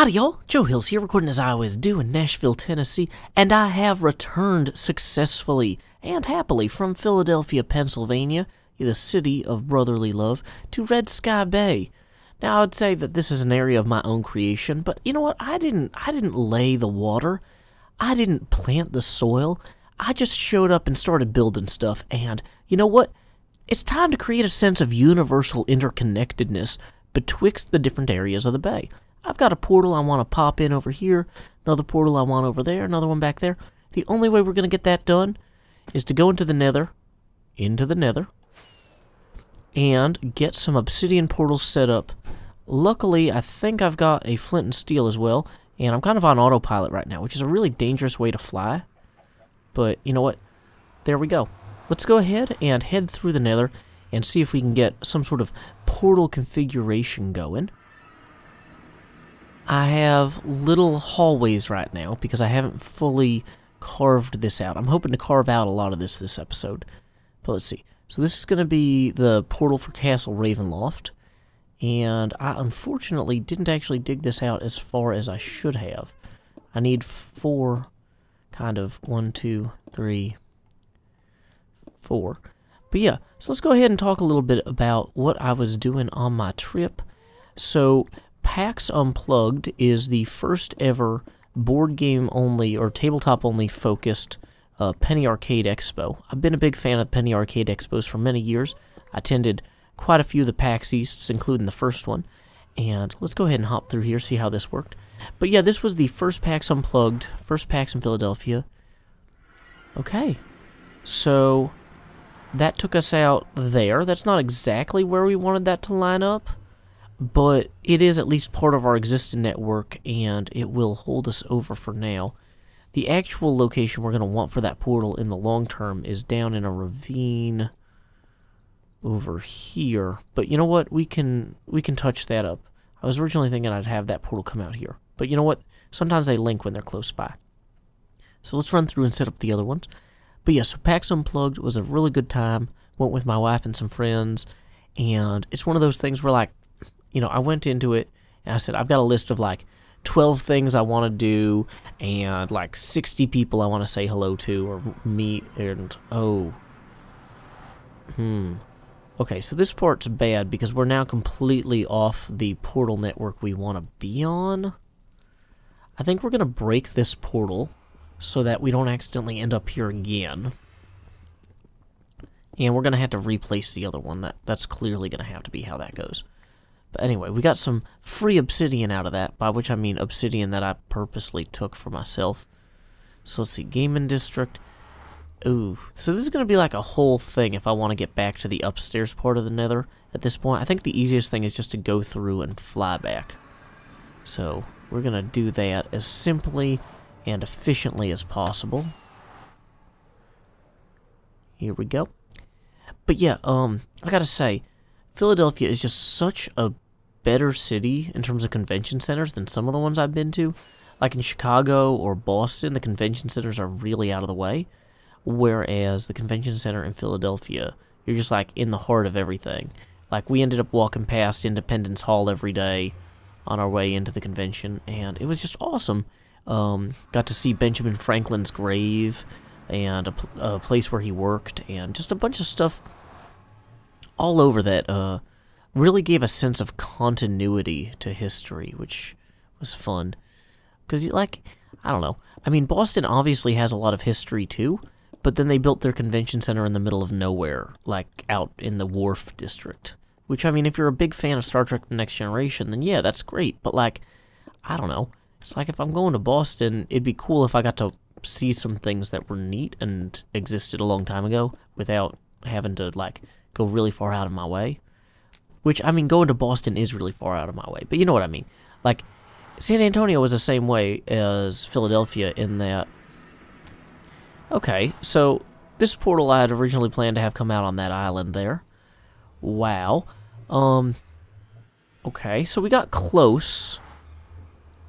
Howdy y'all, Joe Hills here, recording as I always do in Nashville, Tennessee, and I have returned successfully and happily from Philadelphia, Pennsylvania, the city of brotherly love, to Red Sky Bay. Now I would say that this is an area of my own creation, but you know what, I didn't lay the water, I didn't plant the soil, I just showed up and started building stuff, and you know what, it's time to create a sense of universal interconnectedness betwixt the different areas of the bay. I've got a portal I want to pop in over here, another portal I want over there, another one back there. The only way we're going to get that done is to go into the nether, and get some obsidian portals set up. Luckily, I think I've got a flint and steel as well, and I'm kind of on autopilot right now, which is a really dangerous way to fly. But, you know what? There we go. Let's go ahead and head through the nether and see if we can get some sort of portal configuration going. I have little hallways right now because I haven't fully carved this out. I'm hoping to carve out a lot of this episode. But let's see. So this is going to be the portal for Castle Ravenloft. And I unfortunately didn't actually dig this out as far as I should have. I need 4, kind of, 1, 2, 3, 4. But yeah, so let's go ahead and talk a little bit about what I was doing on my trip. So PAX Unplugged is the first ever board game only or tabletop only focused Penny Arcade Expo. I've been a big fan of Penny Arcade Expos for many years. I attended quite a few of the PAX Easts, including the first one. And let's go ahead and hop through here, see how this worked. But yeah, this was the first PAX Unplugged, first PAX in Philadelphia. Okay, so that took us out there. That's not exactly where we wanted that to line up, but it is at least part of our existing network, and it will hold us over for now. The actual location we're going to want for that portal in the long term is down in a ravine over here. But you know what? We can touch that up. I was originally thinking I'd have that portal come out here. But you know what? Sometimes they link when they're close by. So let's run through and set up the other ones. But yeah, so PAX Unplugged was a really good time. Went with my wife and some friends. And it's one of those things where, like, you know, I went into it and I said, I've got a list of like 12 things I want to do and like 60 people I want to say hello to or meet, and okay, so this part's bad because we're now completely off the portal network we want to be on. I think we're going to break this portal so that we don't accidentally end up here again. And we're going to have to replace the other one. That's clearly going to have to be how that goes. But anyway, we got some free obsidian out of that, by which I mean obsidian that I purposely took for myself. So let's see, Gaming District. Ooh, so this is going to be like a whole thing if I want to get back to the upstairs part of the nether at this point. I think the easiest thing is just to go through and fly back. So we're going to do that as simply and efficiently as possible. Here we go. But yeah, I gotta say, Philadelphia is just such a better city in terms of convention centers than some of the ones I've been to. Like in Chicago or Boston, the convention centers are really out of the way, whereas the convention center in Philadelphia, you're just like in the heart of everything. Like we ended up walking past Independence Hall every day on our way into the convention, and it was just awesome. Got to see Benjamin Franklin's grave and a place where he worked, and just a bunch of stuff all over that really gave a sense of continuity to history, which was fun. Because, like, I don't know. I mean, Boston obviously has a lot of history, too, but then they built their convention center in the middle of nowhere, like out in the Wharf District. Which, I mean, if you're a big fan of Star Trek The Next Generation, then yeah, that's great. But, like, I don't know. It's like if I'm going to Boston, it'd be cool if I got to see some things that were neat and existed a long time ago without having to, like, go really far out of my way. Which, I mean, going to Boston is really far out of my way, but you know what I mean. Like, San Antonio was the same way as Philadelphia in that... Okay, so this portal I had originally planned to have come out on that island there. Wow. Okay, so we got close.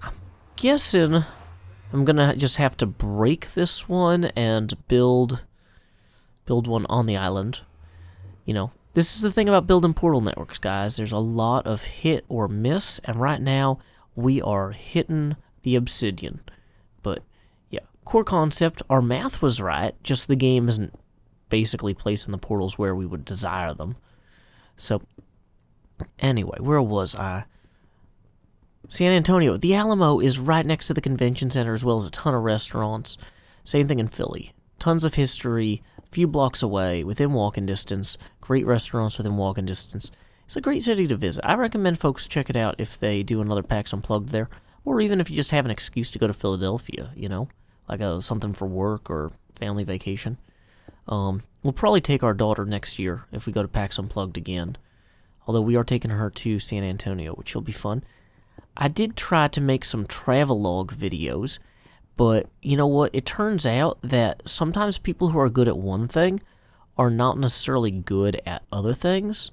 I'm guessing I'm gonna just have to break this one and build one on the island. You know, this is the thing about building portal networks, guys. There's a lot of hit or miss, and right now, we are hitting the obsidian. But, yeah, core concept, our math was right, just the game isn't basically placing the portals where we would desire them. So, anyway, where was I? San Antonio. The Alamo is right next to the convention center, as well as a ton of restaurants. Same thing in Philly. Tons of history, a few blocks away, within walking distance. Great restaurants within walking distance. It's a great city to visit. I recommend folks check it out if they do another PAX Unplugged there, or even if you just have an excuse to go to Philadelphia, you know, like something for work or family vacation. We'll probably take our daughter next year if we go to PAX Unplugged again, although we are taking her to San Antonio, which will be fun. I did try to make some travelogue videos, but you know what? It turns out that sometimes people who are good at one thing are not necessarily good at other things.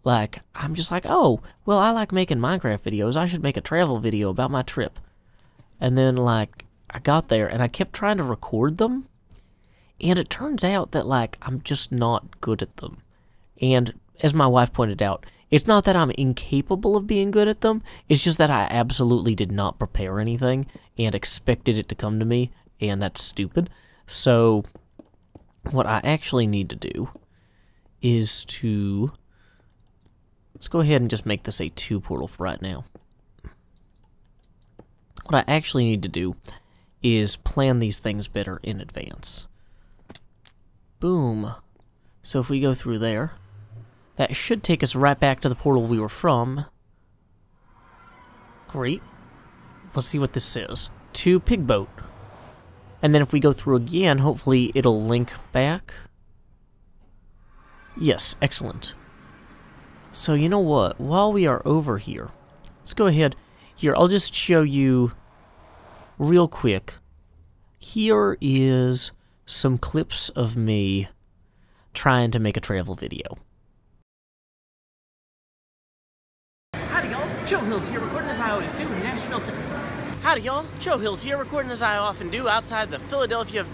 Like, I'm just like, oh, well, I like making Minecraft videos. I should make a travel video about my trip. And then, like, I got there, and I kept trying to record them, and it turns out that, like, I'm just not good at them. And as my wife pointed out, it's not that I'm incapable of being good at them, it's just that I absolutely did not prepare anything and expected it to come to me, and that's stupid. So, what I actually need to do is to... Let's go ahead and just make this a 2 portal for right now. What I actually need to do is plan these things better in advance. Boom. So if we go through there, that should take us right back to the portal we were from. Great. Let's see what this says. To Pig Boat. And then if we go through again, hopefully it'll link back. Yes, excellent. So you know what? While we are over here, let's go ahead. Here, I'll just show you real quick. Here is some clips of me trying to make a travel video. Howdy y'all, Joe Hills here, recording as I always do in Nashville. Howdy y'all, Joe Hills here, recording as I often do outside the Philadelphia...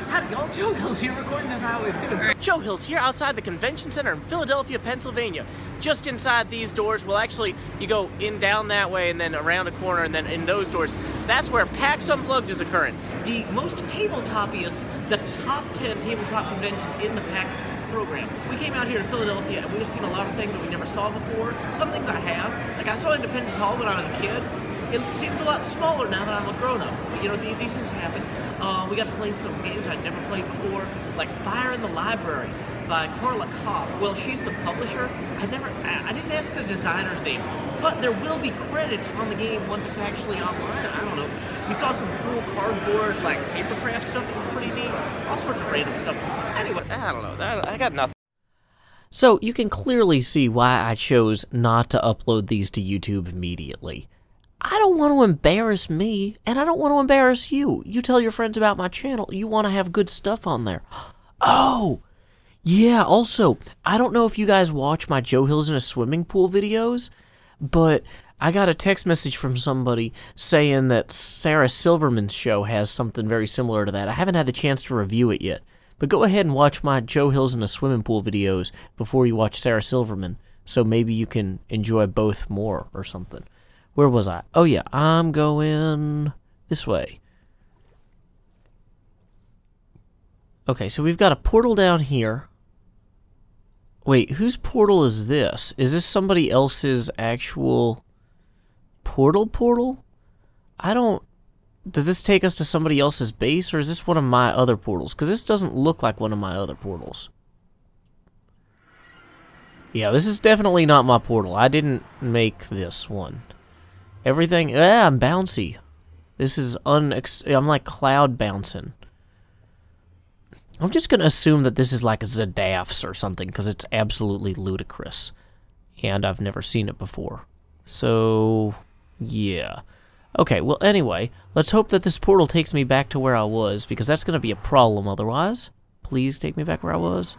Howdy y'all, Joe Hills here, recording as I always do. Joe Hills here outside the convention center in Philadelphia, Pennsylvania. Just inside these doors, well actually, you go in down that way and then around a corner and then in those doors, that's where PAX Unplugged is occurring. The most tabletop-iest, the top 10 tabletop conventions in the PAX program. We came out here to Philadelphia and we've seen a lot of things that we never saw before. Some things I have, like I saw Independence Hall when I was a kid. It seems a lot smaller now that I'm a grown-up. But, you know, these things happen. We got to play some games I'd never played before, like Fire in the Library by Carla Cobb. Well, she's the publisher. I didn't ask the designer's name, but there will be credits on the game once it's actually online. I don't know. We saw some cool cardboard, like papercraft stuff that was pretty neat. All sorts of random stuff. Anyway, I don't know. I got nothing. So you can clearly see why I chose not to upload these to YouTube immediately. I don't want to embarrass me, and I don't want to embarrass you. You tell your friends about my channel. You want to have good stuff on there. Oh, yeah, also, I don't know if you guys watch my Joe Hills in a swimming pool videos, but I got a text message from somebody saying that Sarah Silverman's show has something very similar to that. I haven't had the chance to review it yet, but go ahead and watch my Joe Hills in a swimming pool videos before you watch Sarah Silverman, so maybe you can enjoy both more or something. Where was I? Oh yeah, I'm going this way. Okay, so we've got a portal down here. Wait, whose portal is this? Is this somebody else's actual portal? I don't... Does this take us to somebody else's base, or is this one of my other portals? Because this doesn't look like one of my other portals. Yeah, this is definitely not my portal. I didn't make this one. Everything... I'm bouncy. This is I'm like cloud bouncing. I'm just going to assume that this is like Zedaph's or something, because it's absolutely ludicrous. And I've never seen it before. So, yeah. Okay, well, anyway, let's hope that this portal takes me back to where I was, because that's going to be a problem otherwise. Please take me back where I was.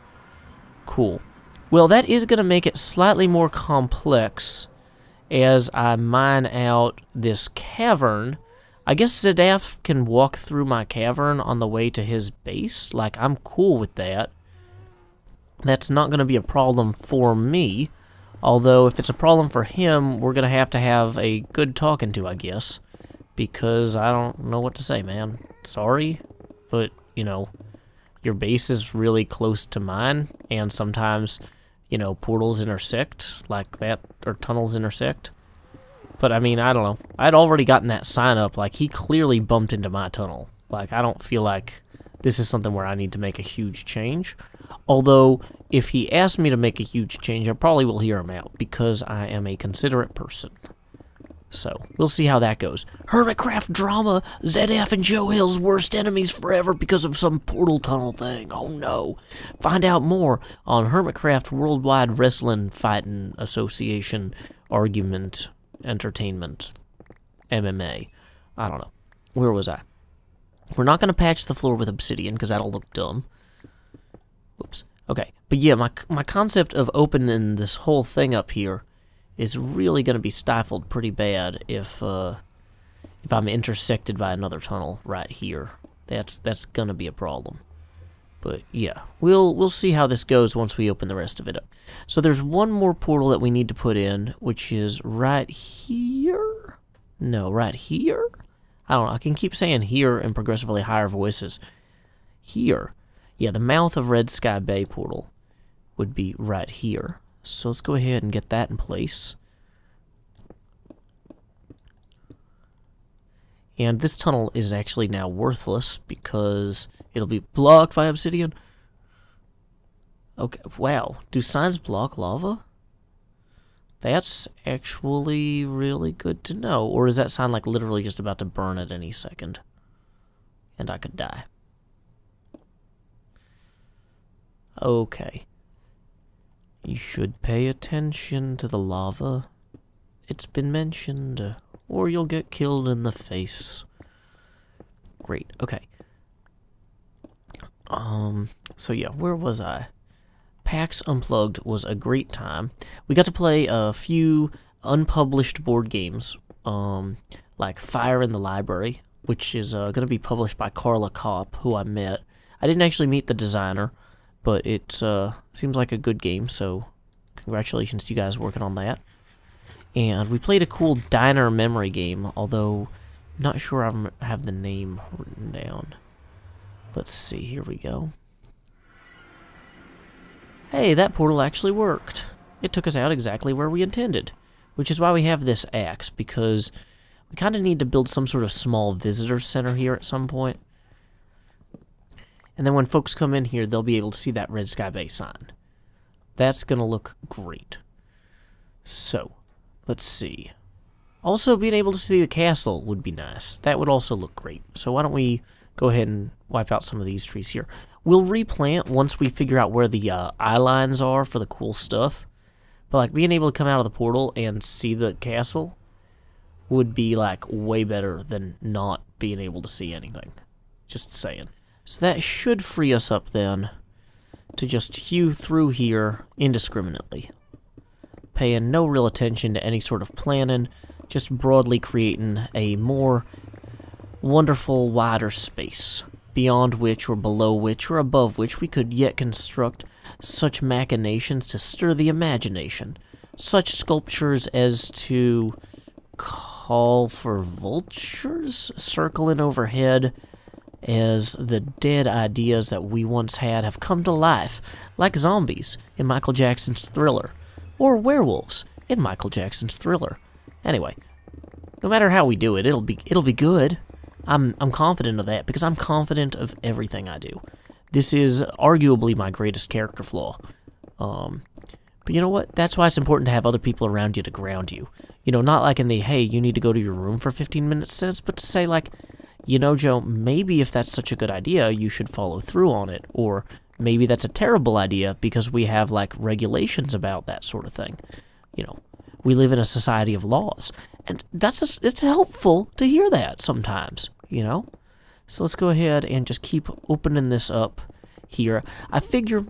Cool. Well, that is going to make it slightly more complex as I mine out this cavern. I guess Zedaph can walk through my cavern on the way to his base. Like, I'm cool with that. That's not going to be a problem for me. Although, if it's a problem for him, we're going to have a good talking to, I guess. Because I don't know what to say, man. Sorry, but, you know, your base is really close to mine, and sometimes, you know, portals intersect like that, or tunnels intersect. But, I mean, I don't know. I'd already gotten that sign up. Like, he clearly bumped into my tunnel. Like, I don't feel like this is something where I need to make a huge change. Although, if he asks me to make a huge change, I probably will hear him out, because I am a considerate person. So, we'll see how that goes. Hermitcraft drama! Zedaph and JoeHill's worst enemies forever because of some portal tunnel thing. Oh no. Find out more on Hermitcraft Worldwide Wrestling Fighting Association Argument Entertainment MMA. I don't know. Where was I? We're not going to patch the floor with obsidian because that'll look dumb. Oops. Okay. But yeah, my concept of opening this whole thing up here is really going to be stifled pretty bad if I'm intersected by another tunnel right here. That's going to be a problem. But yeah, we'll see how this goes once we open the rest of it up. So there's one more portal that we need to put in, which is right here? No, right here? I don't know. I can keep saying here in progressively higher voices. Here. Yeah, the mouth of Red Sky Bay portal would be right here. So let's go ahead and get that in place. And this tunnel is actually now worthless because it'll be blocked by obsidian. Okay, wow. Do signs block lava? That's actually really good to know. Or is that sign like literally just about to burn at any second? And I could die. Okay. You should pay attention to the lava. It's been mentioned. Or you'll get killed in the face. Great, okay. So yeah, where was I? PAX Unplugged was a great time. We got to play a few unpublished board games, like Fire in the Library, which is going to be published by Carla Kopp, who I met. I didn't actually meet the designer, but it seems like a good game, so congratulations to you guys working on that. And we played a cool diner memory game, although I'm not sure I have the name written down. Let's see, here we go. Hey, that portal actually worked. It took us out exactly where we intended, which is why we have this axe, because we kind of need to build some sort of small visitor center here at some point. And then when folks come in here, they'll be able to see that Red Sky Bay sign. That's going to look great. So, let's see. Also, being able to see the castle would be nice. That would also look great. So why don't we go ahead and wipe out some of these trees here. We'll replant once we figure out where the eye lines are for the cool stuff. But like being able to come out of the portal and see the castle would be like way better than not being able to see anything. Just saying. So that should free us up then to just hew through here indiscriminately. Paying no real attention to any sort of planning, just broadly creating a more wonderful, wider space, beyond which, or below which, or above which we could yet construct such machinations to stir the imagination, such sculptures as to call for vultures circling overhead as the dead ideas that we once had have come to life, like zombies in Michael Jackson's Thriller, or werewolves in Michael Jackson's Thriller. Anyway, no matter how we do it, it'll be good. I'm confident of that because I'm confident of everything I do. This is arguably my greatest character flaw. But you know what? That's why it's important to have other people around you to ground you. You know, not like in the, hey, you need to go to your room for 15 minutes sense, but to say like, you know, Joe, maybe if that's such a good idea, you should follow through on it. Or maybe that's a terrible idea because we have like regulations about that sort of thing. You know, we live in a society of laws. And it's helpful to hear that sometimes, you know? So let's go ahead and just keep opening this up here. I figure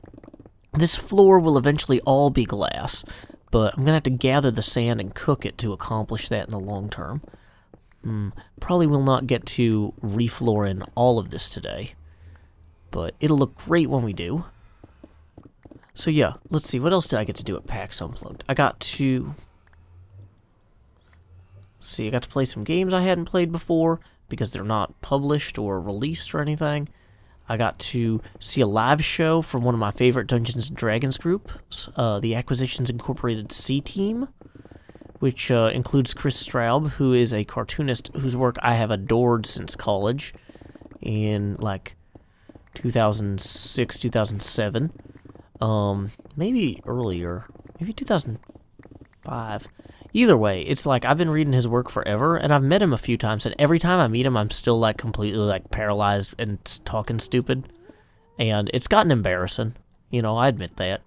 this floor will eventually all be glass, but I'm going to have to gather the sand and cook it to accomplish that in the long term. Probably will not get to reflooring all of this today, but it'll look great when we do. So yeah, let's see, what else did I get to do at PAX Unplugged? I got to play some games I hadn't played before, because they're not published or released or anything. I got to see a live show from one of my favorite Dungeons & Dragons groups, the Acquisitions Incorporated C-Team, which includes Chris Strahd, who is a cartoonist whose work I have adored since college in, like, 2006, 2007. Maybe earlier. Maybe 2005. Either way, it's like I've been reading his work forever, and I've met him a few times, and every time I meet him, I'm still, like, completely, like, paralyzed and talking stupid. And it's gotten embarrassing. You know, I admit that.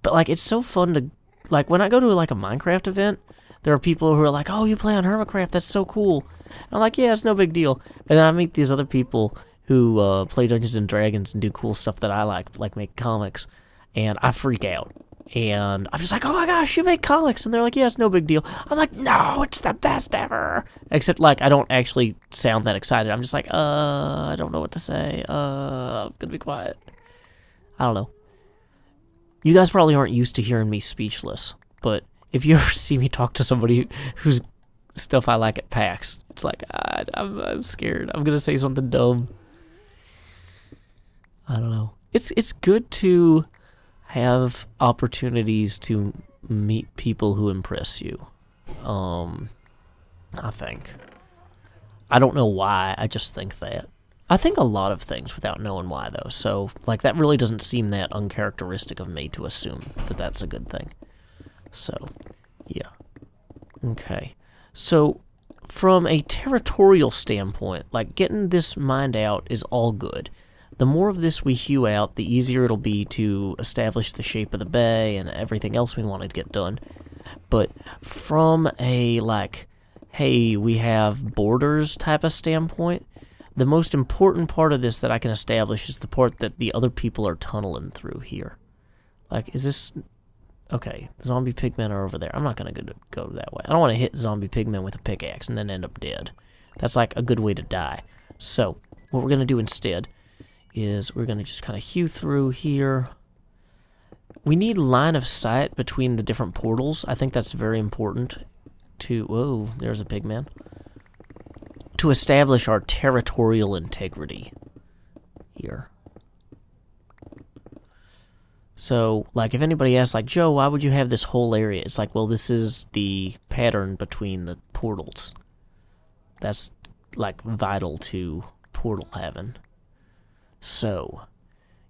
But, like, it's so fun to, like, when I go to, like, a Minecraft event, there are people who are like, oh, you play on Hermitcraft, that's so cool. I'm like, yeah, it's no big deal. And then I meet these other people who play Dungeons & Dragons and do cool stuff that I like make comics, and I freak out. And I'm just like, oh my gosh, you make comics. And they're like, yeah, it's no big deal. I'm like, no, it's the best ever. Except, like, I don't actually sound that excited. I'm just like, I don't know what to say. I'm gonna be quiet. I don't know. You guys probably aren't used to hearing me speechless, but if you ever see me talk to somebody whose stuff I like at PAX, it's like, I'm scared. I'm gonna say something dumb. I don't know. It's good to have opportunities to meet people who impress you. I think. I don't know why, I just think that. I think a lot of things without knowing why, though, so, like, that really doesn't seem that uncharacteristic of me to assume that that's a good thing. So, yeah. Okay. So, from a territorial standpoint, like, getting this mined out is all good. The more of this we hew out, the easier it'll be to establish the shape of the bay and everything else we want to get done. But from a, like, hey, we have borders type of standpoint, the most important part of this that I can establish is the part that the other people are tunneling through here. Like, is this... Okay, the zombie pigmen are over there. I'm not going to go that way. I don't want to hit zombie pigmen with a pickaxe and then end up dead. That's, like, a good way to die. So, what we're going to do instead is we're going to just kind of hew through here. We need line of sight between the different portals. I think that's very important to... Whoa, there's a pigman. To establish our territorial integrity here. So, like, if anybody asks, like, Joe, why would you have this whole area? It's like, well, this is the pattern between the portals. That's, like, vital to portal having. So,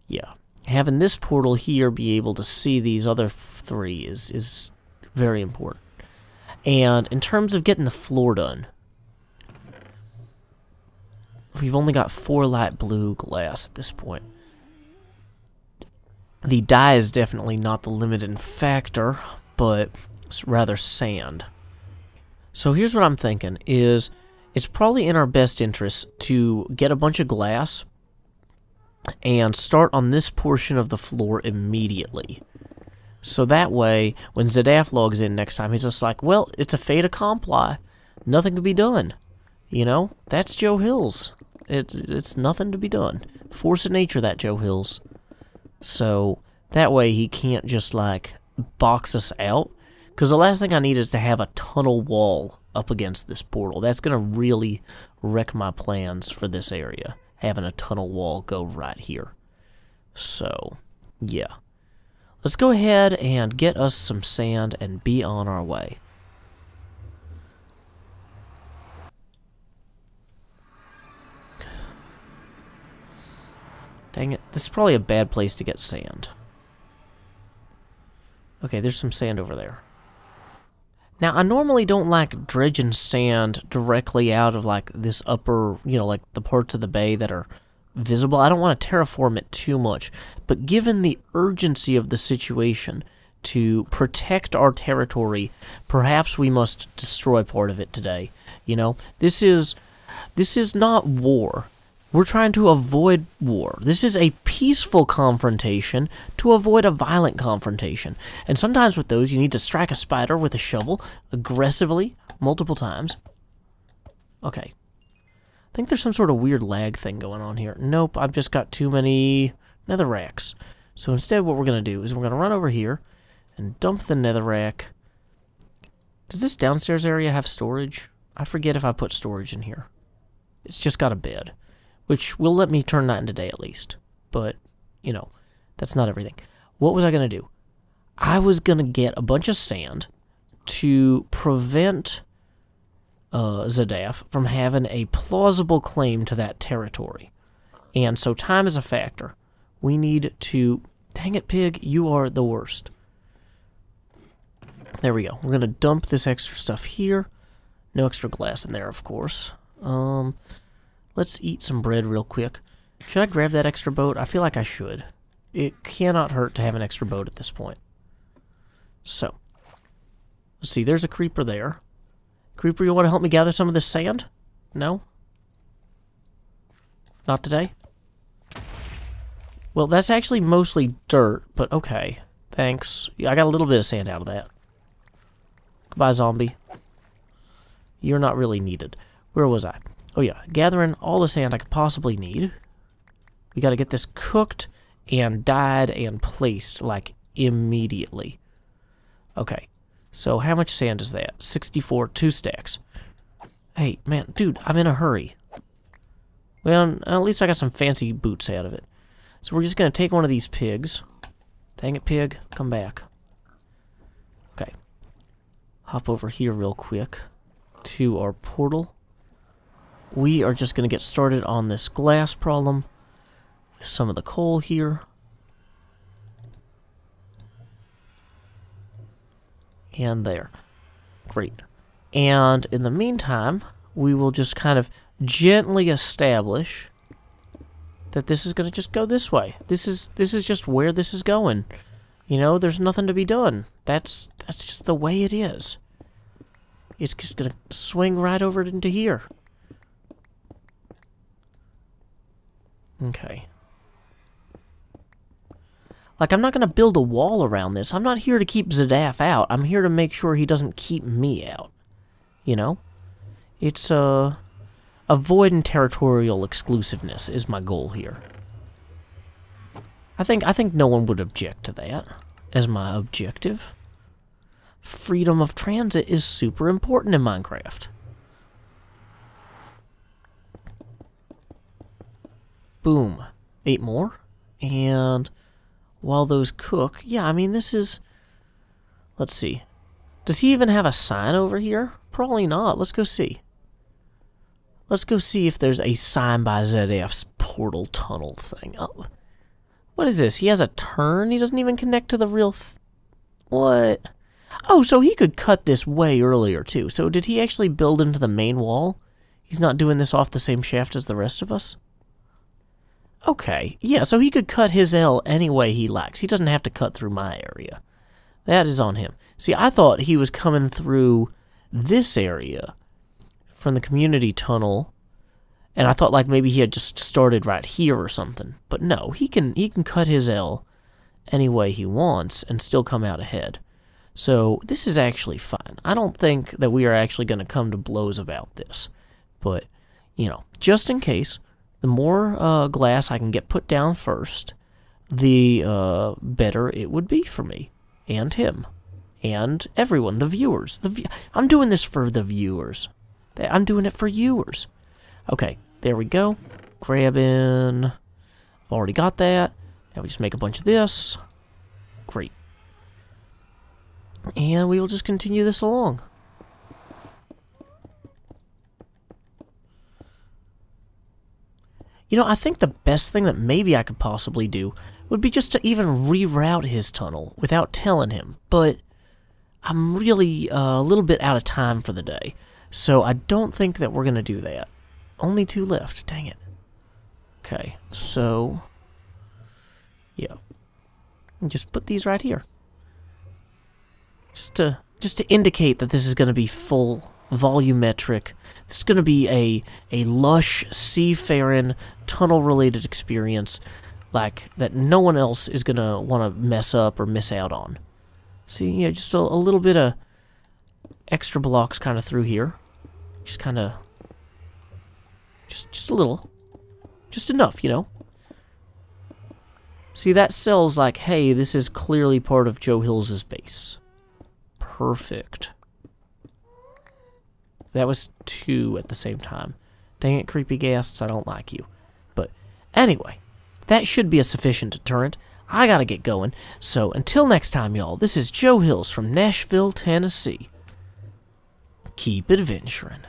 yeah. Having this portal here be able to see these other three is very important. And in terms of getting the floor done, we've only got 4 light blue glass at this point. The dye is definitely not the limiting factor, but it's rather sand. So here's what I'm thinking, is it's probably in our best interest to get a bunch of glass and start on this portion of the floor immediately. So that way, when Zedaph logs in next time, he's just like, well, it's a fait accompli. Nothing can be done. You know? That's Joe Hills. It's nothing to be done. Force of nature, that Joe Hills. So, that way he can't just, like, box us out. Because the last thing I need is to have a tunnel wall up against this portal. That's going to really wreck my plans for this area. Having a tunnel wall go right here. So, yeah. Let's go ahead and get us some sand and be on our way. Dang it, this is probably a bad place to get sand. Okay, there's some sand over there. Now, I normally don't like dredging sand directly out of, like, this upper, you know, like, the parts of the bay that are visible. I don't want to terraform it too much. But given the urgency of the situation to protect our territory, perhaps we must destroy part of it today. You know, this is not war. We're trying to avoid war. This is a peaceful confrontation to avoid a violent confrontation. And sometimes with those, you need to strike a spider with a shovel aggressively, multiple times. Okay. I think there's some sort of weird lag thing going on here. Nope, I've just got too many nether racks. So instead what we're going to do is we're going to run over here and dump the netherrack. Does this downstairs area have storage? I forget if I put storage in here. It's just got a bed, which will let me turn night into day at least. But, you know, that's not everything. What was I going to do? I was going to get a bunch of sand to prevent Zedaph from having a plausible claim to that territory. And so time is a factor. We need to... Dang it, pig, you are the worst. There we go. We're going to dump this extra stuff here. No extra glass in there, of course. Let's eat some bread real quick. Should I grab that extra boat? I feel like I should. It cannot hurt to have an extra boat at this point. So, let's see. There's a creeper there. Creeper, you want to help me gather some of this sand? No? Not today? Well, that's actually mostly dirt, but okay. Thanks. I got a little bit of sand out of that. Goodbye, zombie. You're not really needed. Where was I? Oh yeah, gathering all the sand I could possibly need. We gotta get this cooked and dyed and placed, like, immediately. Okay, so how much sand is that? 64, 2 stacks. Hey, man, dude, I'm in a hurry. Well, at least I got some fancy boots out of it. So we're just gonna take one of these pigs. Dang it, pig, come back. Okay. Hop over here real quick to our portal. We are just going to get started on this glass problem. Some of the coal here. And there. Great. And in the meantime, we will just kind of gently establish that this is going to just go this way. This is just where this is going. You know, there's nothing to be done. That's just the way it is. It's just going to swing right over into here. Okay. Like, I'm not going to build a wall around this. I'm not here to keep Zedaph out. I'm here to make sure he doesn't keep me out. You know? It's, avoiding territorial exclusiveness is my goal here. I think no one would object to that as my objective. Freedom of transit is super important in Minecraft. Boom. 8 more. And while those cook, yeah, I mean, this is... Let's see. Does he even have a sign over here? Probably not. Let's go see. Let's go see if there's a sign by Zedaph's portal tunnel thing. Oh, what is this? He has a turn? He doesn't even connect to the real... What? Oh, so he could cut this way earlier, too. So did he actually build into the main wall? He's not doing this off the same shaft as the rest of us? Okay, yeah, so he could cut his L any way he likes. He doesn't have to cut through my area. That is on him. See, I thought he was coming through this area from the community tunnel, and I thought like maybe he had just started right here or something. But no, he can cut his L any way he wants and still come out ahead. So this is actually fine. I don't think that we are actually going to come to blows about this. But, you know, just in case, the more glass I can get put down first, the better it would be for me and him and everyone, the viewers. I'm doing this for the viewers. I'm doing it for viewers. Okay, there we go. Grabbing. Already got that. Now we just make a bunch of this. Great. And we will just continue this along. You know, I think the best thing that maybe I could possibly do would be just to even reroute his tunnel without telling him. But I'm really a little bit out of time for the day, so I don't think that we're going to do that. Only 2 left. Dang it. Okay, so... yeah. Just put these right here. Just to indicate that this is going to be full volumetric. This is going to be a lush, seafaring, tunnel-related experience like that no one else is going to want to mess up or miss out on. See, yeah, just a little bit of extra blocks kind of through here. Just kind of... Just a little. Just enough, you know. See, that sells like, hey, this is clearly part of Joe Hills' base. Perfect. That was 2 at the same time. Dang it, creepy ghasts, I don't like you. But anyway, that should be a sufficient deterrent. I gotta get going. So until next time, y'all, this is Joe Hills from Nashville, Tennessee. Keep adventuring.